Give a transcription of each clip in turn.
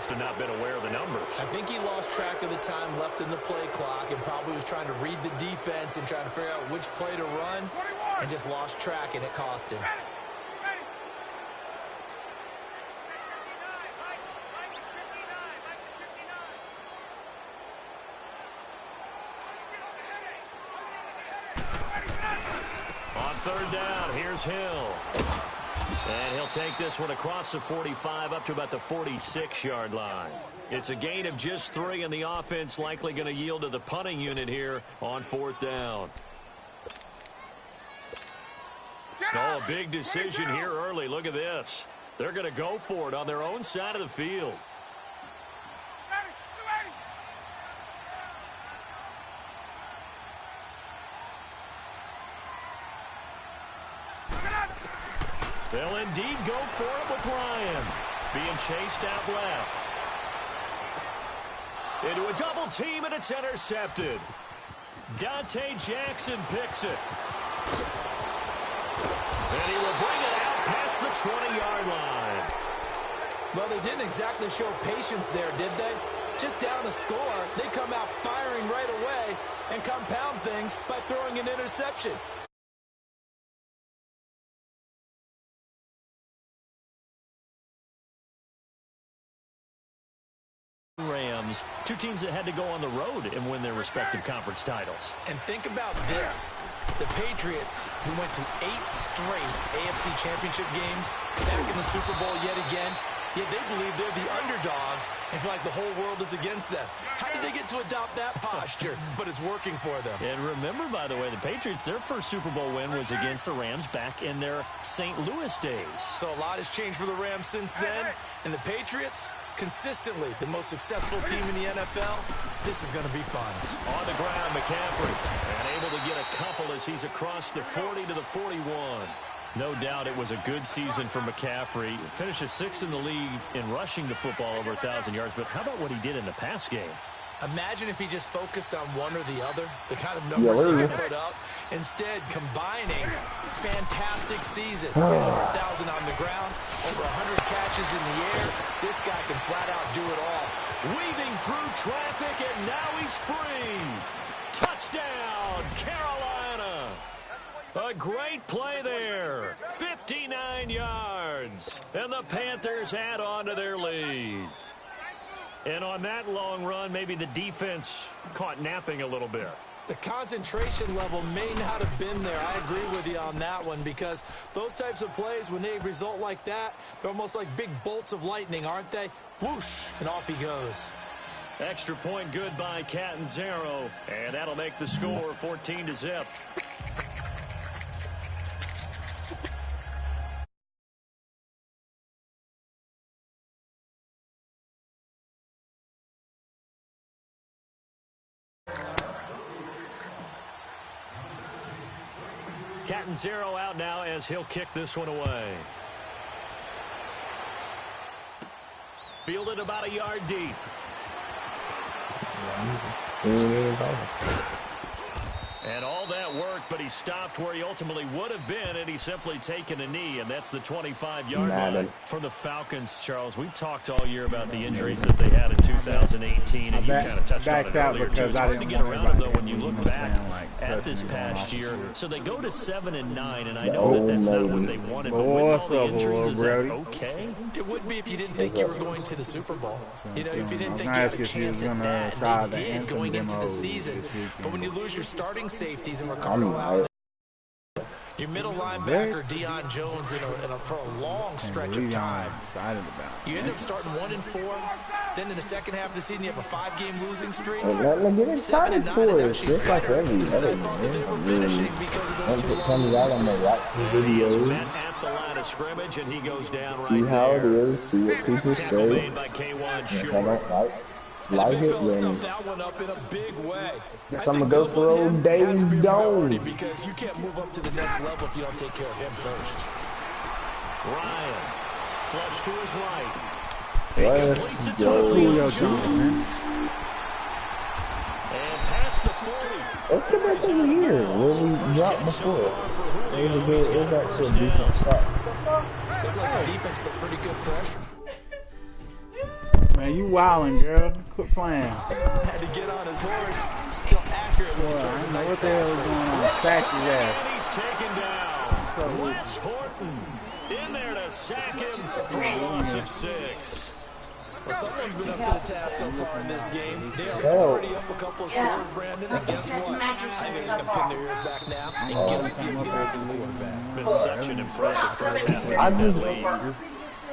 must have not been aware of the numbers. I think he lost track of the time left in the play clock and probably was trying to read the defense and trying to figure out which play to run and just lost track, and it cost him. On third down, here's Hill. And he'll take this one across the 45 up to about the 46-yard line. It's a gain of just 3, and the offense likely going to yield to the punting unit here on fourth down. Oh, a big decision here early. Look at this. They're going to go for it on their own side of the field. They'll indeed go for it with Ryan. Being chased out left. Into a double team, and it's intercepted. Dante Jackson picks it. And he will bring it out past the 20-yard line. Well, they didn't exactly show patience there, did they? Just down a score, they come out firing right away and compound things by throwing an interception. Rams, two teams that had to go on the road and win their respective conference titles. And think about this. The Patriots, who went to 8 straight AFC championship games, back in the Super Bowl yet again, yet they believe they're the underdogs and feel like the whole world is against them. How did they get to adopt that posture? But it's working for them. And remember, by the way, the Patriots, their first Super Bowl win was against the Rams back in their St. Louis days. So a lot has changed for the Rams since then. And the Patriots, consistently the most successful team in the NFL. This is going to be fun. On the ground, McCaffrey, and able to get a couple as he's across the 40 to the 41. No doubt it was a good season for McCaffrey. Finishes 6th in the league in rushing the football over 1,000 yards. But how about what he did in the pass game? Imagine if he just focused on one or the other, the kind of numbers he could put up. Instead, combining fantastic season. Over 1,000 on the ground, over 100 catches in the air. This guy can flat out do it all. Weaving through traffic, and now he's free. Touchdown, Carolina. A great play there. 59 yards. And the Panthers add on to their lead. And on that long run, maybe the defense caught napping a little bit. The concentration level may not have been there. I agree with you on that one, because those types of plays, when they result like that, they're almost like big bolts of lightning, aren't they? Whoosh, and off he goes. Extra point good by Catanzaro, and that'll make the score 14-0. Catanzaro out now as he'll kick this one away. Fielded about a yard deep. And all that work, but he stopped where he ultimately would have been, and he's simply taken a knee, and that's the 25-yard line for the Falcons. Charles, we talked all year about the injuries that they had in 2018, and you kind of touched on it earlier, too. It's hard to get around them, though, when you look back at this past year. So they go to 7-9, and I know that that's not what they wanted, but with all the injuries, is that okay? It would be if you didn't think you were going to the Super Bowl. You know, if you didn't think you had a chance at that, and they did going into the season. But when you lose your starting safeties and Ricardo Allen, your middle linebacker Deion Jones for a long stretch of time, you end up starting 1-4. Then in the second half of the season, you have a 5-game losing streak. 7-9 is actually better than I thought that they were finishing because of those two long losing streaks. At the line of scrimmage, and he goes down right see how there. it is. See what people say. By K1 Yes, I don't like it when. That one up in a big way. Yes, I'm gonna go for old Days Gone. Because you can't move up to the next level if you don't take care of him first. Ryan, flush to his right. Let's go. And past the 40. Let's get back over here where we dropped before. It was actually a decent spot. Looked like the defense put pretty good pressure. Man, you wildin', girl. Quit playing. Had to get on his horse. Still accurate when he throws a nice what the hell is going on? Sack his ass. And he's taken down. Wes Horton in there to sack him for a loss of 6. Well, someone's been up to the task so far in this game. They are already up a couple of scores, Brandon, and guess what? I think they're just going to pin their ears back now and get on the field and get after the quarterback. Been such an impressive first half.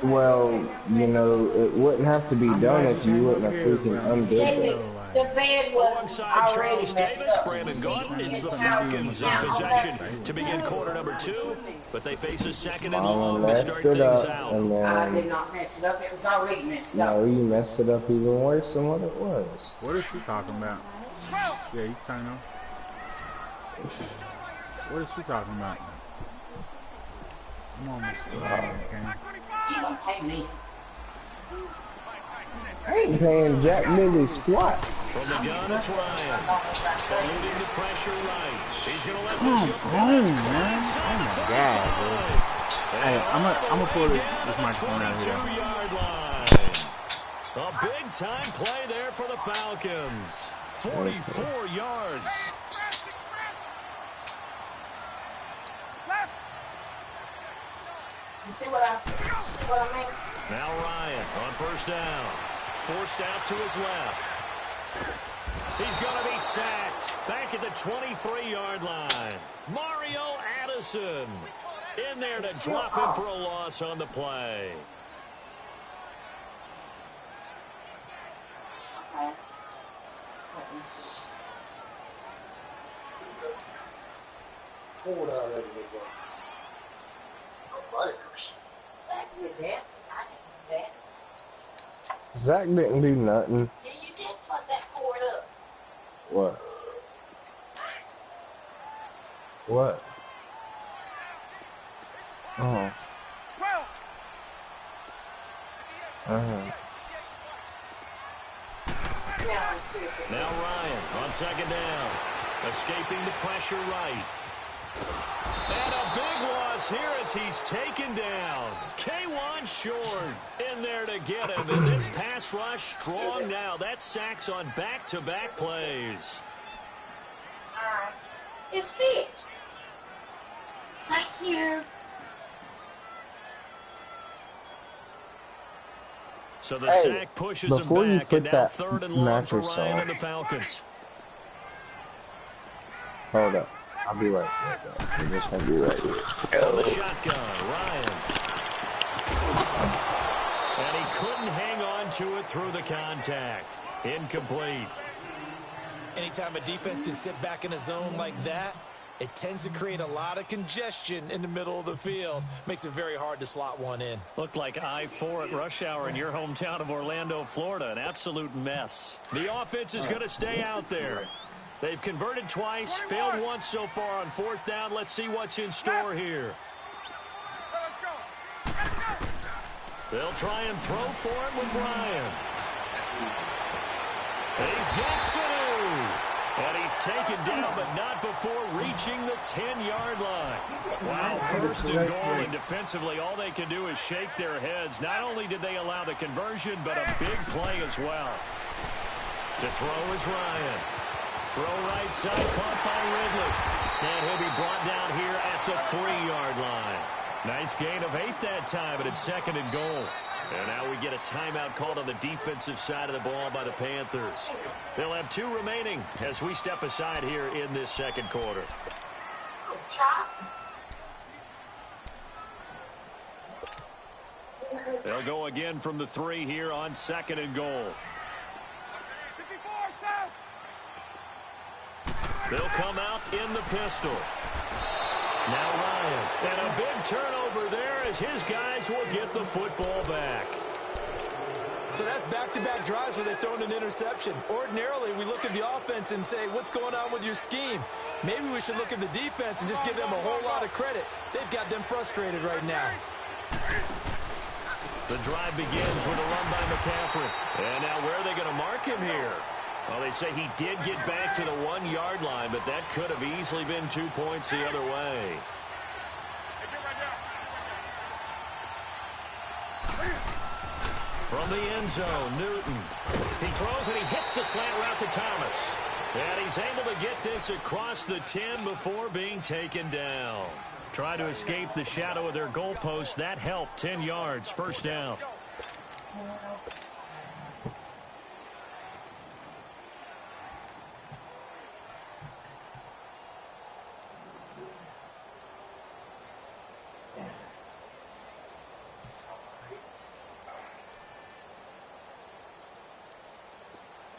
Well, you know, it wouldn't have to be done if you wouldn't have freaking undid it. The bed was Alongside already Charles messed Davis, up. Brandon Gordon, it's the Falcons in possession to begin quarter number 2, but they face a second and long to start things out. I did not mess it up. It was already messed up. No, you messed it up even worse than what it was. What is she talking about? Yeah, you turn on. What is she talking about? I'm almost okay. You don't pay me. I ain't paying Jack Millie squat. From the gun, it's Ryan. Eluding the pressure right. He's going to let Come this go. on, man. Oh, my God, bro. Hey, I'm gonna pull this microphone out here. 22-yard line. A big-time play there for the Falcons. 44 yards. You see what I mean? Now Ryan on first down. Forced out to his left. He's going to be sacked. Back at the 23-yard line. Mario Addison in there to drop him for a loss on the play. Okay. Hold on, let me go. Zach did that. I didn't do that. Zach didn't do nothing. Yeah, you did put that cord up. What? What? Oh. Now Ryan on second down. Escaping the pressure right. And a big loss here as he's taken down. K1 Short in there to get him. And this pass rush strong now. That sacks on back-to-back plays. All right. It's fixed. Thank you. So the sack pushes him back, and now third and long for Ryan and the Falcons. Hold up. I'll be right back. I'm just going to be right here. On the shotgun, Ryan. And he couldn't hang on to it through the contact. Incomplete. Anytime a defense can sit back in a zone like that, it tends to create a lot of congestion in the middle of the field. Makes it very hard to slot one in. Looked like I-4 at rush hour in your hometown of Orlando, Florida. An absolute mess. The offense is going to stay out there. They've converted twice, failed once so far on fourth down. Let's see what's in store here. They'll try and throw for him with Ryan. And he's Gaxinu. And he's taken down, but not before reaching the 10-yard line. Wow, first and goal, and defensively, all they can do is shake their heads. Not only did they allow the conversion, but a big play as well. To throw is Ryan. Throw right side, caught by Ridley. And he'll be brought down here at the 3-yard line. Nice gain of 8 that time, but it's second and goal. And now we get a timeout called on the defensive side of the ball by the Panthers. They'll have 2 remaining as we step aside here in this second quarter. They'll go again from the 3 here on second and goal. They'll come out in the pistol. Now Ryan, and a big turnover there as his guys will get the football back. So that's back-to-back drives where they've thrown an interception. Ordinarily, we look at the offense and say, what's going on with your scheme? Maybe we should look at the defense and just give them a whole lot of credit. They've got them frustrated right now. The drive begins with a run by McCaffrey. And now where are they going to mark him here? Well, they say he did get back to the 1-yard line, but that could have easily been 2 points the other way. From the end zone, Newton. He throws and he hits the slant route to Thomas. And he's able to get this across the 10 before being taken down. Trying to escape the shadow of their goalpost. That helped. 10 yards, first down.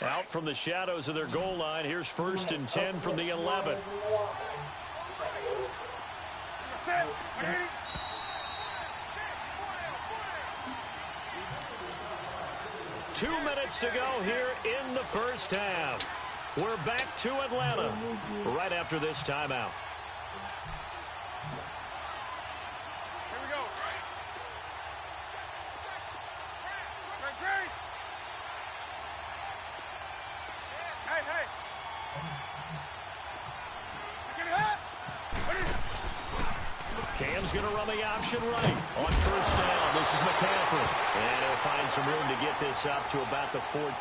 Out from the shadows of their goal line. Here's 1st and 10 from the 11. Two minutes to go here in the first half. We're back to Atlanta right after this timeout. Cam's going to run the option right on 1st down. This is McCaffrey. And he'll find some room to get this up to about the 14.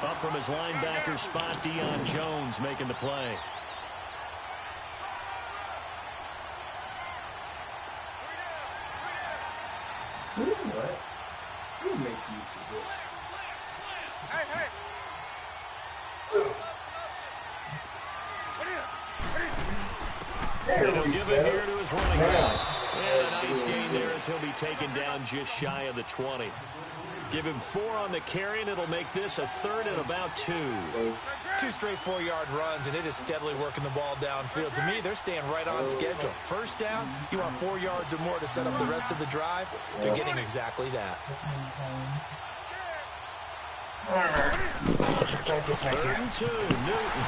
Up from his linebacker spot, Deion Jones making the play. And he'll give it here to his running back. And a nice gain there as he'll be taken down just shy of the 20. Give him 4 on the carry, and it'll make this a 3rd and about 2. 2 straight 4-yard runs, and it is steadily working the ball downfield. To me, they're staying right on schedule. First down, you want 4 yards or more to set up the rest of the drive. They're getting exactly that. 3rd and 2, Newton.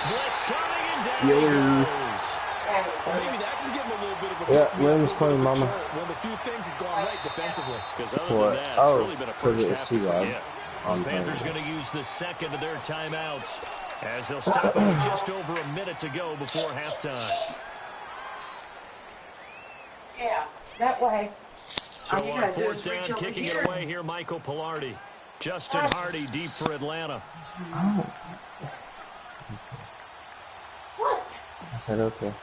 Blitz coming, and down he goes. Maybe that can give him a little bit of a Williams playing mama. One of the few things has gone right defensively. Because other than that, it's really been a first half to forget. The Panthers going to use the second of their timeouts as they'll stop it with just over a minute to go before halftime. Yeah, that way. So on 4th down, kicking it away here, Michael Pilardi. Justin Hardy deep for Atlanta. What? I said okay.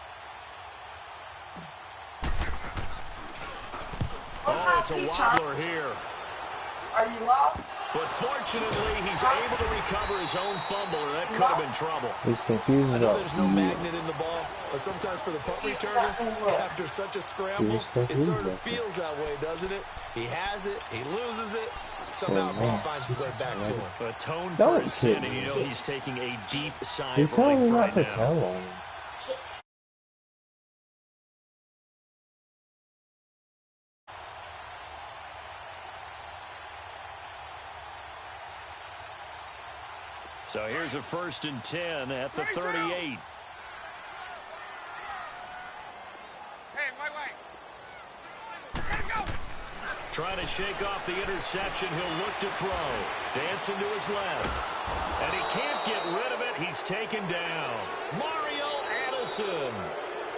Oh, it's a wobbler here. Are you lost? But fortunately, he's able to recover his own fumble, or that could have been trouble. He's confused. I know there's no magnet in the ball, but sometimes for the punt returner, after such a scramble, it sort of feels that way, doesn't it? He has it, he loses it, somehow he finds his way back to him. Atone for his sin, and you know he's taking a deep sigh He's of telling me relief not right to now. tell him. So here's a 1st and 10 at the 38. Trying to shake off the interception. He'll look to throw. Dancing to his left. And he can't get rid of it. He's taken down. Mario Addison.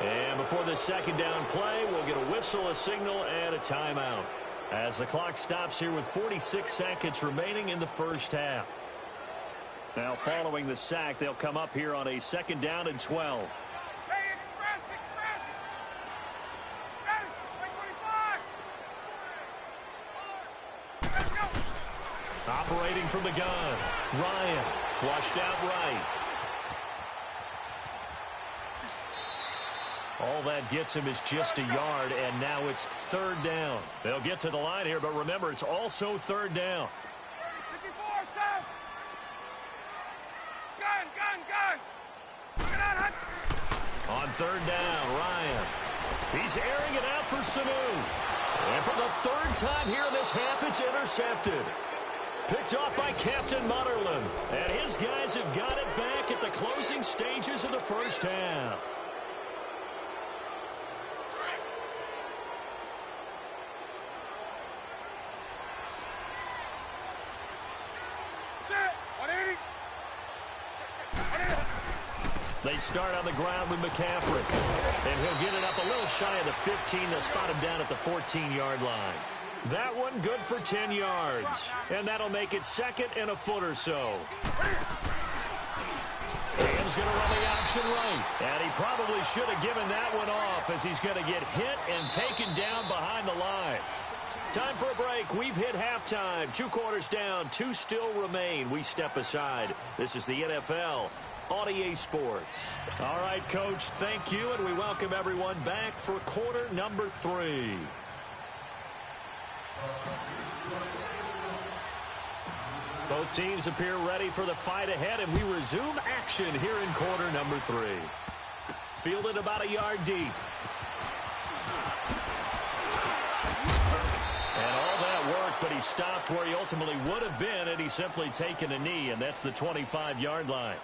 And before the 2nd down play, we'll get a whistle, a signal, and a timeout. As the clock stops here with 46 seconds remaining in the first half. Now, following the sack, they'll come up here on a 2nd down and 12. Operating from the gun. Ryan flushed out right. All that gets him is just a yard, and now it's 3rd down. They'll get to the line here, but remember, it's also 3rd down. On 3rd down, Ryan. He's airing it out for Sanu. And for the 3rd time here in this half, it's intercepted. Picked off by Captain Mutterland. And his guys have got it back at the closing stages of the first half. They start on the ground with McCaffrey. And he'll get it up a little shy of the 15. They'll spot him down at the 14-yard line. That one good for 10 yards. And that'll make it 2nd and a foot or so. Cam's going to run the option right. And he probably should have given that one off as he's going to get hit and taken down behind the line. Time for a break. We've hit halftime. 2 quarters down. 2 still remain. We step aside. This is the NFL on EA Sports. All right, Coach, thank you, and we welcome everyone back for quarter number 3. Both teams appear ready for the fight ahead, and we resume action here in quarter number 3. Fielded about a yard deep. And all that work, but he stopped where he ultimately would have been, and he's simply taken a knee, and that's the 25-yard line.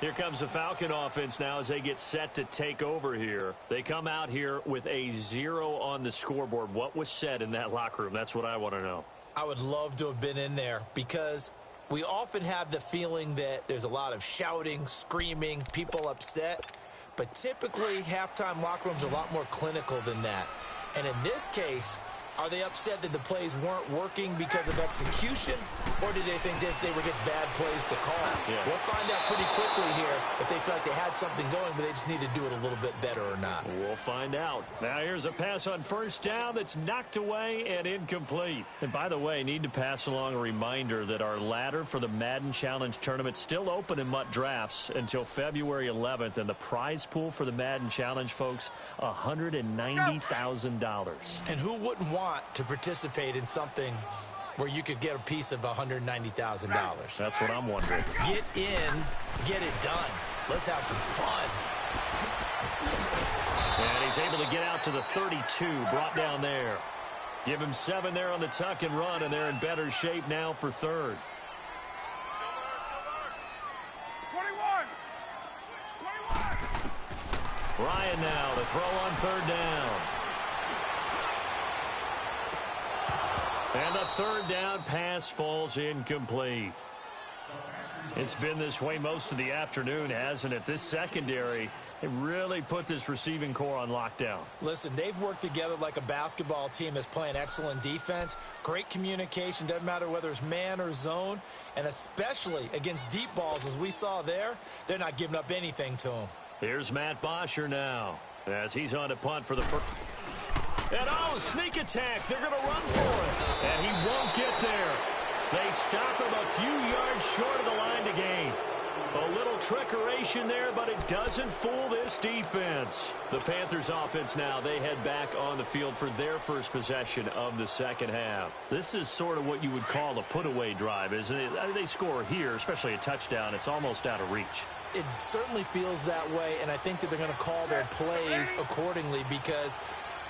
Here comes the Falcon offense now as they get set to take over here. They come out here with a 0 on the scoreboard. What was said in that locker room? That's what I want to know. I would love to have been in there because we often have the feeling that there's a lot of shouting, screaming, people upset. But typically, halftime locker rooms are a lot more clinical than that. And in this case, are they upset that the plays weren't working because of execution, or did they think they were just bad plays to call? Yeah. We'll find out pretty quickly here if they feel like they had something going, but they just need to do it a little bit better or not. We'll find out. Now here's a pass on first down that's knocked away and incomplete. And by the way, need to pass along a reminder that our ladder for the Madden Challenge Tournament is still open in Mutt Drafts until February 11th, and the prize pool for the Madden Challenge, folks, $190,000. And who wouldn't want to participate in something where you could get a piece of $190,000? That's what I'm wondering. Get in, get it done. Let's have some fun. And he's able to get out to the 32, brought down there. Give him 7 there on the tuck and run, and they're in better shape now for 3rd. 21. Ryan now to throw on 3rd down. And the 3rd down pass falls incomplete. It's been this way most of the afternoon, hasn't it? This secondary, it really put this receiving core on lockdown. Listen, they've worked together like a basketball team that's playing excellent defense. Great communication, doesn't matter whether it's man or zone. And especially against deep balls, as we saw there, they're not giving up anything to them. Here's Matt Bosher now as he's on to punt for the first. And sneak attack. They're going to run for it. And he won't get there. They stop him a few yards short of the line to gain. A little trickeration there, but it doesn't fool this defense. The Panthers offense now, they head back on the field for their first possession of the second half. This is sort of what you would call a put-away drive, isn't it? I mean, they score here, especially a touchdown. It's almost out of reach. It certainly feels that way, and I think that they're going to call their plays accordingly because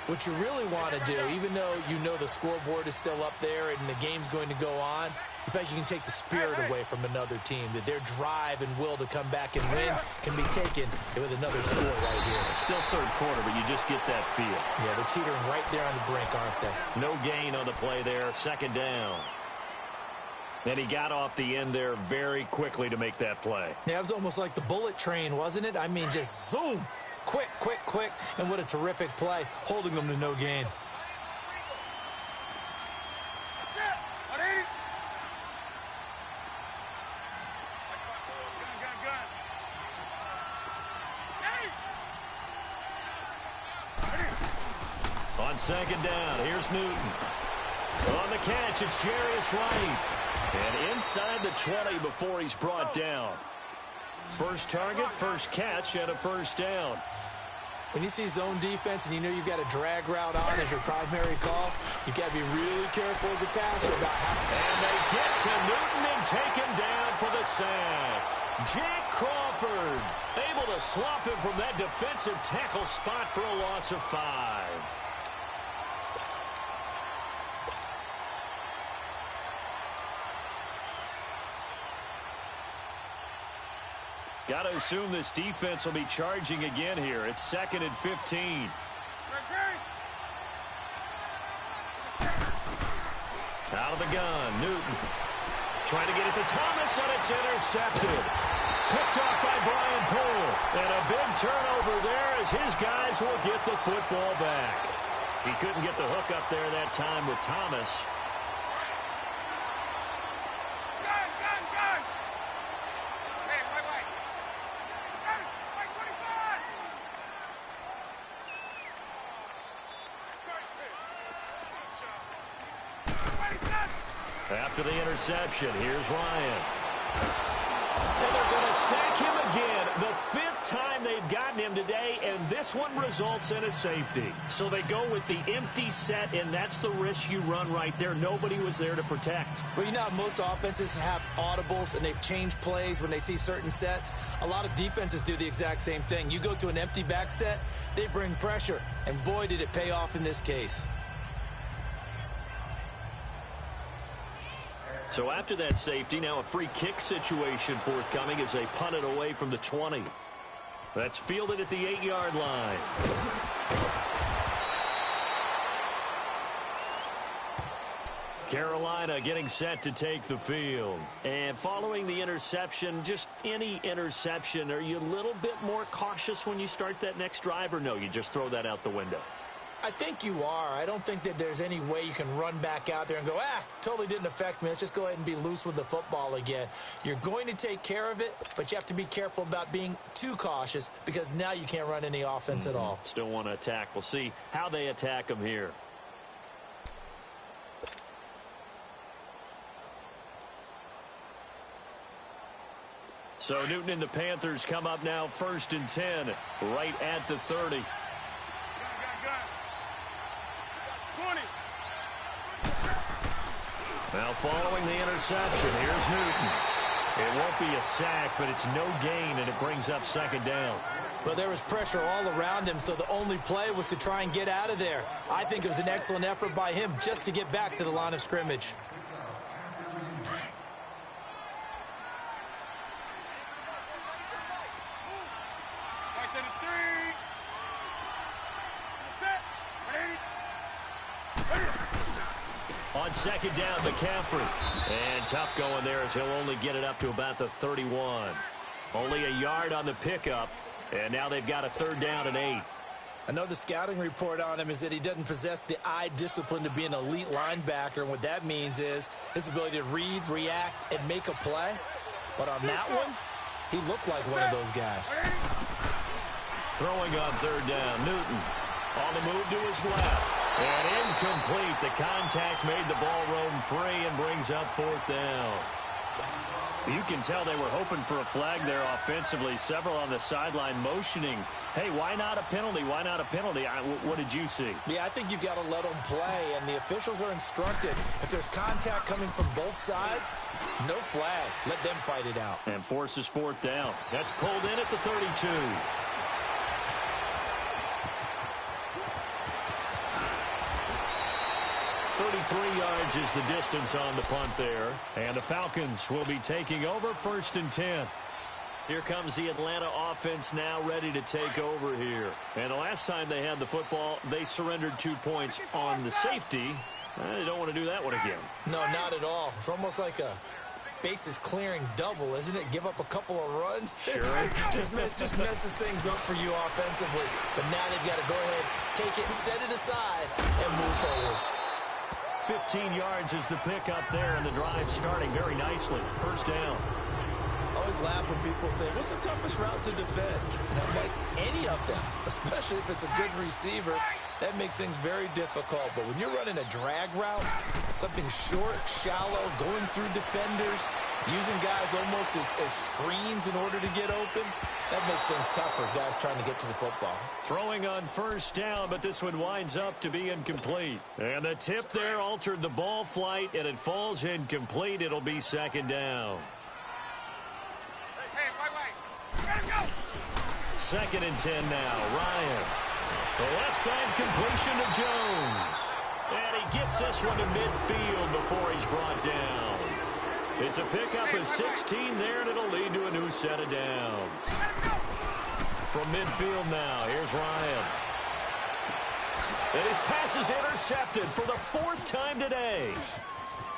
what you really want to do, even though you know the scoreboard is still up there and the game's going to go on, you think you can take the spirit away from another team, that their drive and will to come back and win can be taken with another score right here. Still 3rd quarter, but you just get that feel. Yeah, they're teetering right there on the brink, aren't they? No gain on the play there, 2nd down. And he got off the end there very quickly to make that play. Yeah, it was almost like the bullet train, wasn't it? I mean, just zoom. Quick, quick, quick, and what a terrific play, holding them to no gain. On 2nd down, here's Newton. On the catch, it's Jarius Wright. And inside the 20 before he's brought down. First target, first catch, and a 1st down. When you see zone defense and you know you've got a drag route on as your primary call, you've got to be really careful as a passer about how. And they get to Newton and take him down for the sack. Jack Crawford able to swap him from that defensive tackle spot for a loss of 5. Got to assume this defense will be charging again here. It's 2nd and 15. Out of the gun, Newton. Trying to get it to Thomas, and it's intercepted. Picked off by Brian Poole. And a big turnover there as his guys will get the football back. He couldn't get the hook up there that time with Thomas. After the interception, here's Ryan. And they're going to sack him again. The 5th time they've gotten him today, and this one results in a safety. So they go with the empty set, and that's the risk you run right there. Nobody was there to protect. Well, you know how most offenses have audibles, and they've changed plays when they see certain sets. A lot of defenses do the exact same thing. You go to an empty back set, they bring pressure, and boy, did it pay off in this case. So after that safety, now a free kick situation forthcoming as they punt it away from the 20. That's fielded at the 8-yard line. Carolina getting set to take the field. And following the interception, just any interception, are you a little bit more cautious when you start that next drive, or no, you just throw that out the window? I think you are. I don't think that there's any way you can run back out there and go, totally didn't affect me. Let's just go ahead and be loose with the football again. You're going to take care of it, but you have to be careful about being too cautious because now you can't run any offense at all. Still want to attack. We'll see how they attack them here. So Newton and the Panthers come up now 1st and 10, right at the 30. Now following the interception, here's Newton. It won't be a sack, but it's no gain, and it brings up 2nd down. Well, there was pressure all around him, so the only play was to try and get out of there. I think it was an excellent effort by him just to get back to the line of scrimmage. On 2nd down, McCaffrey. And tough going there as he'll only get it up to about the 31. Only a yard on the pickup, and now they've got a 3rd down and 8. I know the scouting report on him is that he doesn't possess the eye discipline to be an elite linebacker, and what that means is his ability to read, react, and make a play. But on that one, he looked like one of those guys. Throwing on 3rd down, Newton. On the move to his left. And incomplete. The contact made the ball roam free and brings up 4th down. You can tell they were hoping for a flag there offensively. Several on the sideline motioning. Hey, why not a penalty? Why not a penalty? What did you see? Yeah, I think you've got to let them play, and the officials are instructed. If there's contact coming from both sides, no flag. Let them fight it out. And forces 4th down. That's pulled in at the 32. 33 yards is the distance on the punt there. And the Falcons will be taking over 1st and 10. Here comes the Atlanta offense now ready to take over here. And the last time they had the football, they surrendered 2 points on the safety. They don't want to do that one again. No, not at all. It's almost like a bases clearing double, isn't it? Give up a couple of runs. Sure. just messes things up for you offensively. But now they've got to go ahead, take it, set it aside, and move forward. 15 yards is the pickup there, and the drive starting very nicely. 1st down. I always laugh when people say, what's the toughest route to defend? And I'm like, any of them, especially if it's a good receiver. That makes things very difficult. But when you're running a drag route, something short, shallow, going through defenders, using guys almost as screens in order to get open, that makes things tougher, guys trying to get to the football. Throwing on 1st down, but this one winds up to be incomplete. And the tip there altered the ball flight, and it falls incomplete. It'll be 2nd down. Hey, wait. Let him go. 2nd and 10 now. Ryan. The left side completion to Jones. And he gets this one to midfield before he's brought down. It's a pickup of 16 there, and it'll lead to a new set of downs. From midfield now, here's Ryan. And his pass is intercepted for the 4th time today.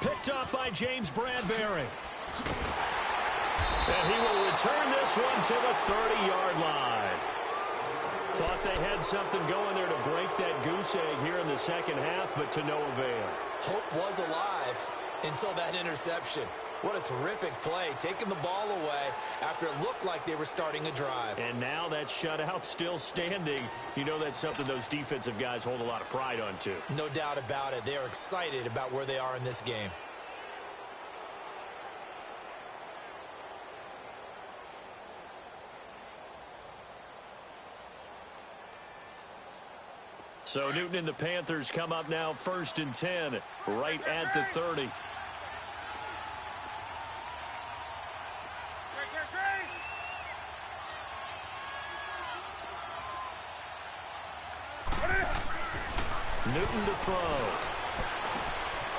Picked up by James Bradbury. And he will return this one to the 30-yard line. Thought they had something going there to break that goose egg here in the second half, but to no avail. Hope was alive until that interception. What a terrific play, taking the ball away after it looked like they were starting a drive. And now that shutout still standing. You know that's something those defensive guys hold a lot of pride on, too. No doubt about it. They are excited about where they are in this game. So Newton and the Panthers come up now 1st and 10, right at the 30. Newton to throw.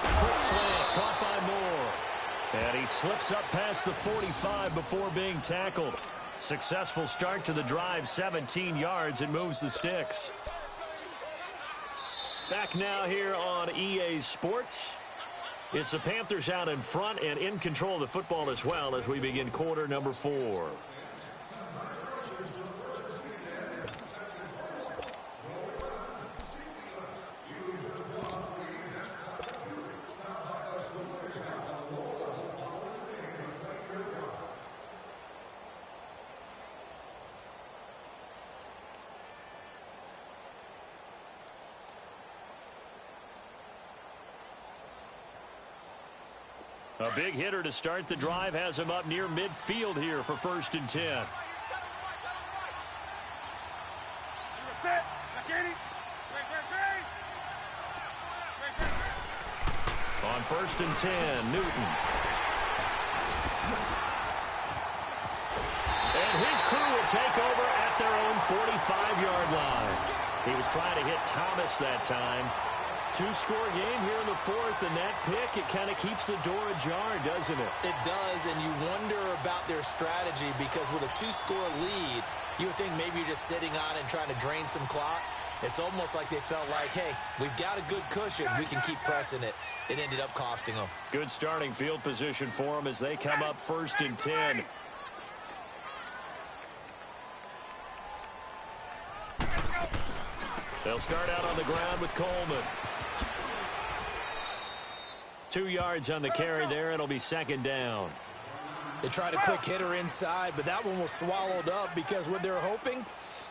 Quick slant, caught by Moore. And he slips up past the 45 before being tackled. Successful start to the drive, 17 yards, and moves the sticks. Back now here on EA Sports. It's the Panthers out in front and in control of the football as well as we begin quarter number 4. A big hitter to start the drive has him up near midfield here for 1st and 10. On 1st and 10, Newton. And his crew will take over at their own 45-yard line. He was trying to hit Thomas that time. 2-score game here in the 4th, and that pick, it kind of keeps the door ajar, doesn't it? It does, and you wonder about their strategy because with a 2-score lead, you would think maybe you're just sitting on it and trying to drain some clock. It's almost like they felt like, hey, we've got a good cushion. We can keep pressing it. It ended up costing them. Good starting field position for them as they come up 1st and 10. They'll start out on the ground with Coleman. 2 yards on the carry there. It'll be 2nd down. They tried a quick hitter inside, but that one was swallowed up because what they're hoping,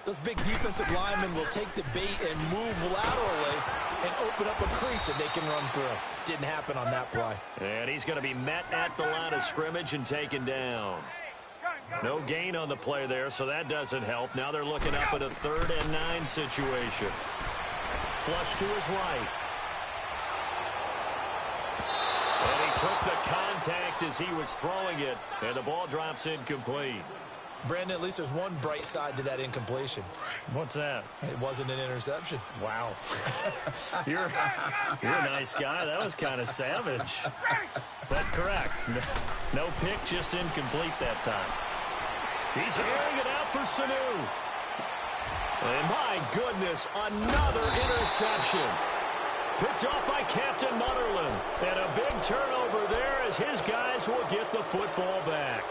those big defensive linemen will take the bait and move laterally and open up a crease that they can run through. Didn't happen on that play. And he's going to be met at the line of scrimmage and taken down. No gain on the play there, so that doesn't help. Now they're looking up at a 3rd and 9 situation. Flush to his right. And he took the contact as he was throwing it, and the ball drops incomplete. Brandon, at least there's one bright side to that incompletion. What's that? It wasn't an interception. Wow. You're a nice guy. That was kind of savage. But correct. No pick, just incomplete that time. He's airing it out for Sanu. And my goodness, another interception. Picked off by Captain Mutterland. And a big turnover there as his guys will get the football back.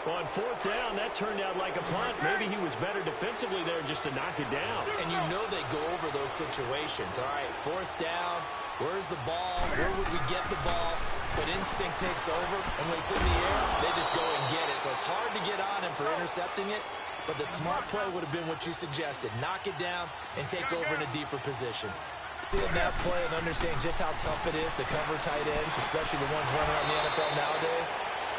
On 4th down, that turned out like a punt. Maybe he was better defensively there just to knock it down. And you know they go over those situations. All right, 4th down, where's the ball? Where would we get the ball? But instinct takes over, and when it's in the air, they just go and get it. So it's hard to get on him for intercepting it, but the smart play would have been what you suggested. Knock it down and take over in a deeper position. Seeing that play and understanding just how tough it is to cover tight ends, especially the ones running around the NFL nowadays,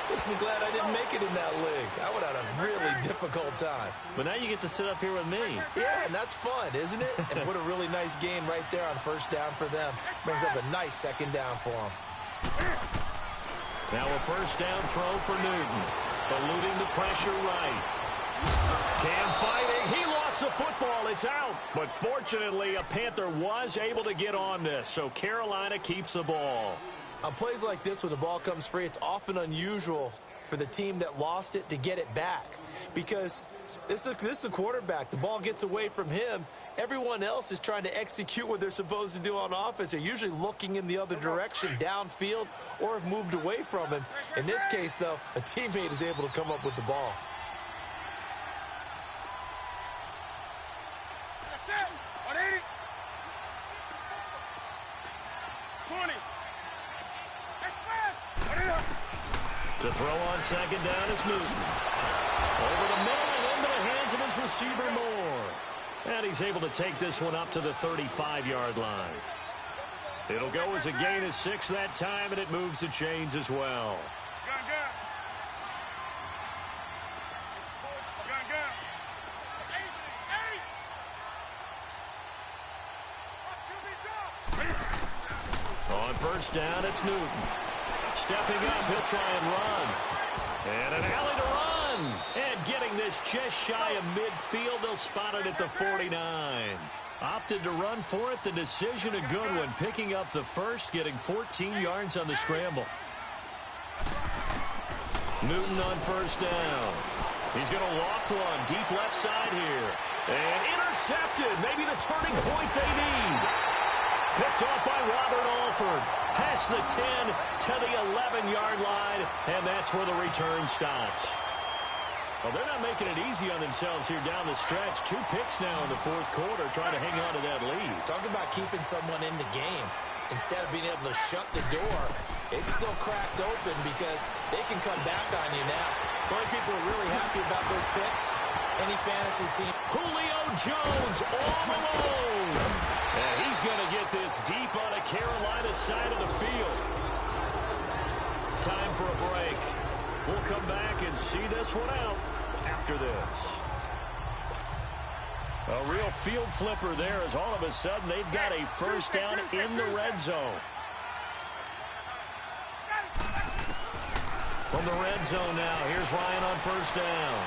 makes me glad I didn't make it in that league. I would have had a really difficult time. But now you get to sit up here with me. Yeah, and that's fun, isn't it? And what a really nice game right there on 1st down for them. Brings up a nice 2nd down for them. Now a 1st down throw for Newton. Eluding the pressure right. Cam fighting. He lost the football. It's out. But fortunately, a Panther was able to get on this. So Carolina keeps the ball. On plays like this, when the ball comes free, it's often unusual for the team that lost it to get it back. Because this is the quarterback. The ball gets away from him. Everyone else is trying to execute what they're supposed to do on offense. They're usually looking in the other direction, downfield, or have moved away from him. In this case, though, a teammate is able to come up with the ball. To throw on second down is Newton. Over the middle and into the hands of his receiver Moore. And he's able to take this one up to the 35-yard line. It'll go as a gain of 6 that time, and it moves the chains as well. On first down, it's Newton. Stepping up, he'll try and run. And an alley to run. And getting this just shy of midfield, they'll spot it at the 49. Opted to run for it. The decision a good one. Picking up the first, getting 14 yards on the scramble. Newton on first down. He's going to loft one deep left side here. And intercepted. Maybe the turning point they need. Picked off by Robert Alford. Past the 10 to the 11-yard line. And that's where the return stops. Well, they're not making it easy on themselves here down the stretch. 2 picks now in the fourth quarter, trying to hang on to that lead. Talk about keeping someone in the game. Instead of being able to shut the door, it's still cracked open because they can come back on you now. The only people who are really happy about those picks, any fantasy team. Julio Jones all alone. And he's going to get this deep on the Carolina side of the field. Time for a break. We'll come back and see this one out after this. A real field flipper there as all of a sudden they've got a first down in the red zone. From the red zone now, here's Ryan on first down.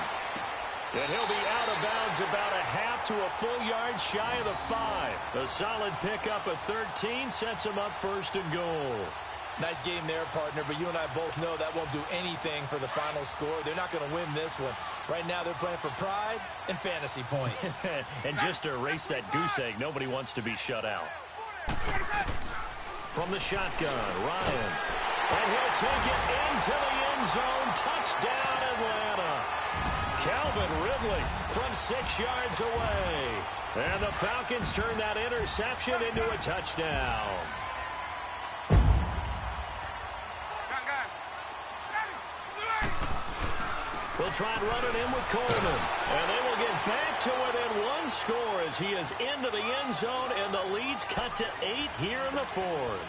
And he'll be out of bounds about a half to a full yard shy of the 5. A solid pickup of 13 sets him up first and goal. Nice game there, partner, but you and I both know that won't do anything for the final score. They're not going to win this one. Right now they're playing for pride and fantasy points. And just to erase that goose egg, nobody wants to be shut out. From the shotgun, Ryan. And he'll take it into the end zone. Touchdown, Atlanta. Calvin Ridley from 6 yards away. And the Falcons turn that interception into a touchdown. We'll try and run it in with Coleman. And they will get back to within 1 score as he is into the end zone, and the lead's cut to 8 here in the fourth.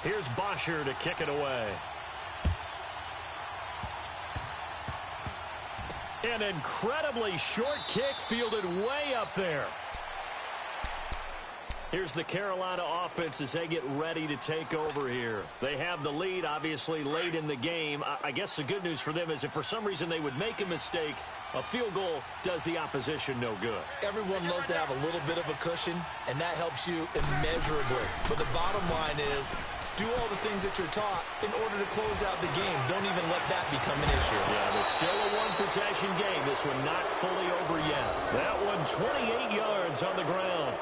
Here's Bosher to kick it away. An incredibly short kick fielded way up there. Here's the Carolina offense as they get ready to take over here. They have the lead, obviously, late in the game. I guess the good news for them is if for some reason they would make a mistake, a field goal does the opposition no good. Everyone loves to have a little bit of a cushion, and that helps you immeasurably. But the bottom line is, do all the things that you're taught in order to close out the game. Don't even let that become an issue. Yeah, but still a one-possession game. This one not fully over yet. That one 28 yards on the ground.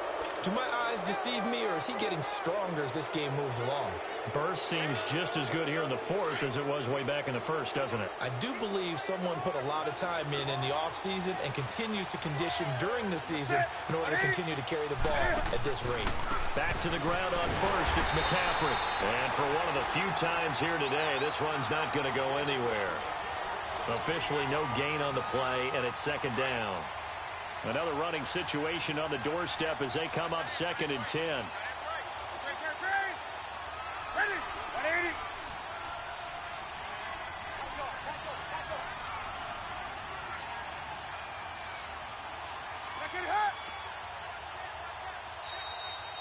Do my eyes deceive me, or is he getting stronger as this game moves along? Burst seems just as good here in the fourth as it was way back in the first, doesn't it? I do believe someone put a lot of time in the offseason and continues to condition during the season in order to continue to carry the ball at this rate. Back to the ground on first, it's McCaffrey. And for one of the few times here today, this run's not going to go anywhere. Officially no gain on the play, and it's second down. Another running situation on the doorstep as they come up 2nd and 10.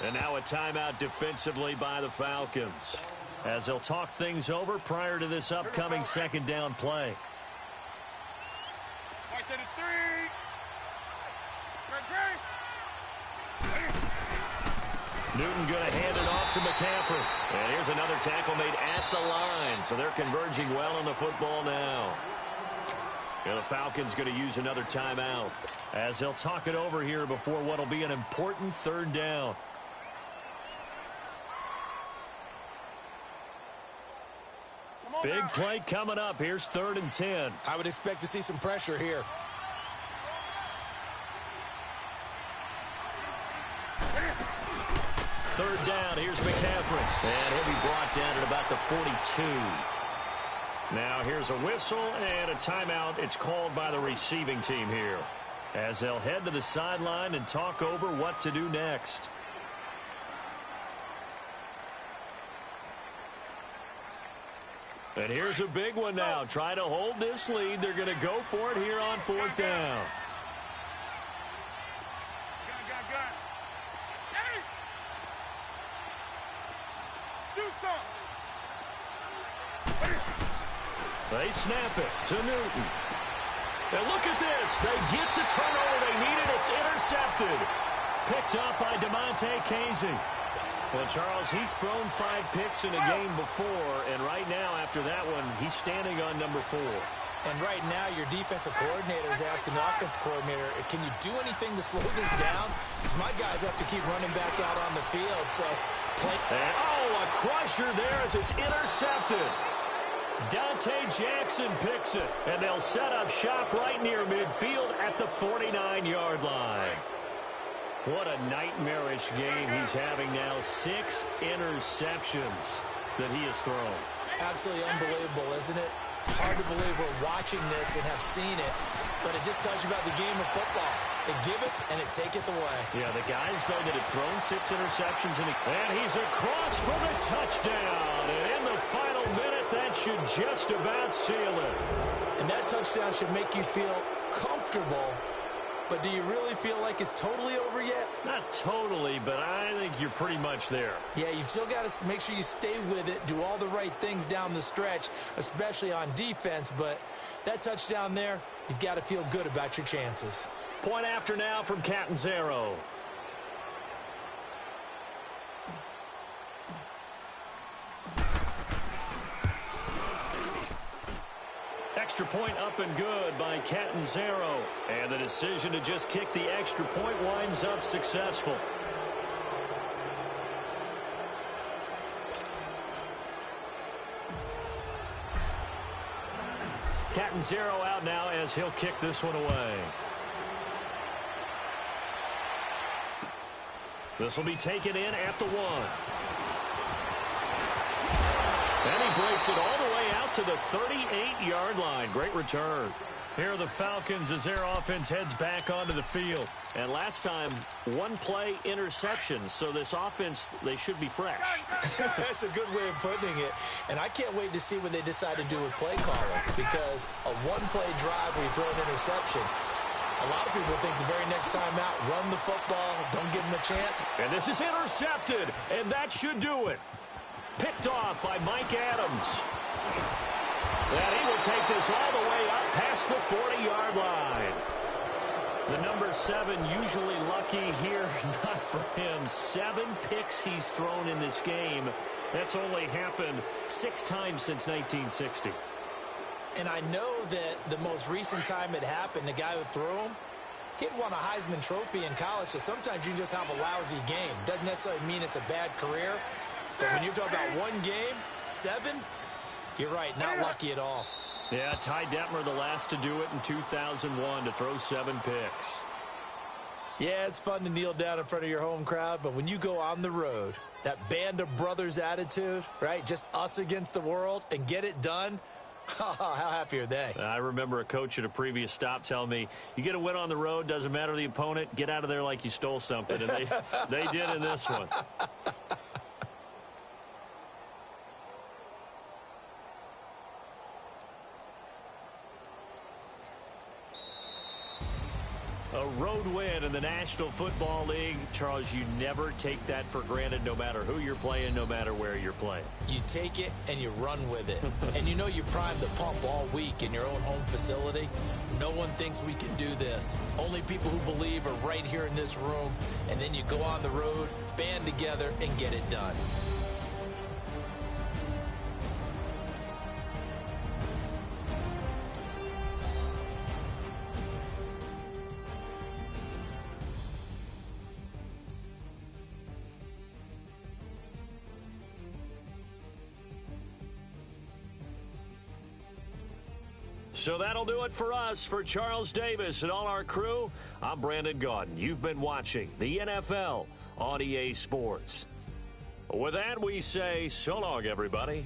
And now a timeout defensively by the Falcons as they'll talk things over prior to this upcoming second down play. Newton going to hand it off to McCaffrey. And here's another tackle made at the line. So they're converging well on the football now. And the Falcons going to use another timeout as they'll talk it over here before what will be an important third down. Big play coming up. Here's 3rd and 10. I would expect to see some pressure here. Third down, here's McCaffrey. And he'll be brought down at about the 42. Now here's a whistle and a timeout. It's called by the receiving team here, as they'll head to the sideline and talk over what to do next. And here's a big one now. Try to hold this lead. They're going to go for it here on fourth down. They snap it to Newton. And look at this. They get the turnover they needed. It's intercepted. Picked up by DeMonte Casey. Well, Charles, he's thrown 5 picks in a game before, and right now, after that one, he's standing on number 4. And right now, your defensive coordinator is asking the offensive coordinator, can you do anything to slow this down? Because my guys have to keep running back out on the field. So, and, a crusher there as it's intercepted. Dante Jackson picks it, and they'll set up shop right near midfield at the 49-yard line. What a nightmarish game he's having now. 6 interceptions that he has thrown. Absolutely unbelievable, isn't it? Hard to believe we're watching this and have seen it, but it just tells you about the game of football. It giveth and it taketh away. Yeah, the guys, though, that have thrown 6 interceptions, and he's across for the touchdown. And in the final minute, that should just about seal it. And that touchdown should make you feel comfortable. But do you really feel like it's totally over yet? Not totally, but I think you're pretty much there. Yeah, you've still got to make sure you stay with it, do all the right things down the stretch, especially on defense. But that touchdown there, you've got to feel good about your chances. Point after now from Catanzaro. Extra point up and good by Catanzaro. And the decision to just kick the extra point winds up successful. Catanzaro out now as he'll kick this one away. This will be taken in at the 1. And he breaks it all the way out to the 38-yard line. Great return. Here are the Falcons as their offense heads back onto the field. And last time, 1 play interception. So this offense, they should be fresh. That's a good way of putting it. And I can't wait to see what they decide to do with play calling. Because a 1-play drive where you throw an interception, a lot of people think the very next time out, run the football, don't give them a chance. And this is intercepted, and that should do it. Picked off by Mike Adams. And he will take this all the way up past the 40-yard line. The number 7 usually lucky here, not for him. 7 picks he's thrown in this game. That's only happened 6 times since 1960. And I know that the most recent time it happened, the guy who threw him, he'd won a Heisman Trophy in college, so sometimes you just have a lousy game. Doesn't necessarily mean it's a bad career. But when you're talking about 1 game, 7, you're right, not lucky at all. Yeah, Ty Detmer, the last to do it in 2001, to throw 7 picks. Yeah, it's fun to kneel down in front of your home crowd, but when you go on the road, that band of brothers attitude, right, just us against the world, and get it done, how happy are they? I remember a coach at a previous stop telling me, you get a win on the road, doesn't matter the opponent, get out of there like you stole something. And they did in this one. A road win in the National Football League. Charles, you never take that for granted, no matter who you're playing, no matter where you're playing. You take it and you run with it. And you know you primed the pump all week in your own home facility. No one thinks we can do this. Only people who believe are right here in this room. And then you go on the road, band together, and get it done. So that'll do it for us. For Charles Davis and all our crew, I'm Brandon Gaudin. You've been watching the NFL on EA Sports. With that, we say so long, everybody.